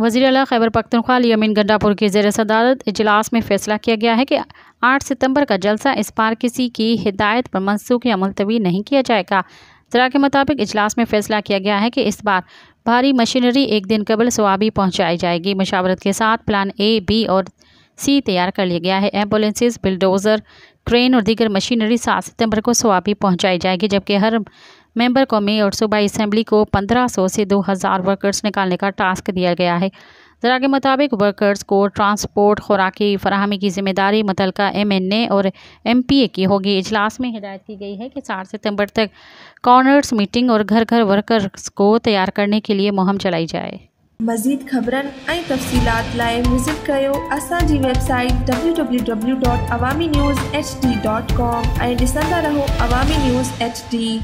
वज़ीर आला खैबर पख्तूनख्वा यमीन गंडापुर के ज़ेर सदारत इजलास में फैसला किया गया है कि 8 सितंबर का जलसा इस बार किसी की हिदायत पर मनसूख या मुलतवी नहीं किया जाएगा। ज़रा के मुताबिक इजलास में फैसला किया गया है कि इस बार भारी मशीनरी एक दिन कबल स्वाबी पहुँचाई जाएगी। मशावरत के साथ प्लान A, B और C तैयार कर लिया गया है। एम्बुलेंसेज, बिल्डोज़र, क्रेन और दीगर मशीनरी 7 सितंबर को स्वाबी पहुँचाई जाएगी, जबकि हर मेंबर कौमी और सूबाई असम्बली को 1500 से 2000 वर्कर्स निकालने का टास्क दिया गया है। ज़रा के मुताबिक वर्कर्स को ट्रांसपोर्ट, खुराकी फराहमी की जिम्मेदारी मुतलका MNA और MPA की होगी। इजलास में हिदायत की गई है कि 4 सितंबर तक कॉर्नर्स मीटिंग और घर घर वर्कर्स को तैयार करने के लिए मुहिम चलाई जाए। मज़ीद खबरन ऐं तफ़सीलात लाइ विज़िट कयो असांजी वेबसाइट www.awamiNewsHD.com ऐं ॾिसंदा रहो अवामी न्यूज़ HD।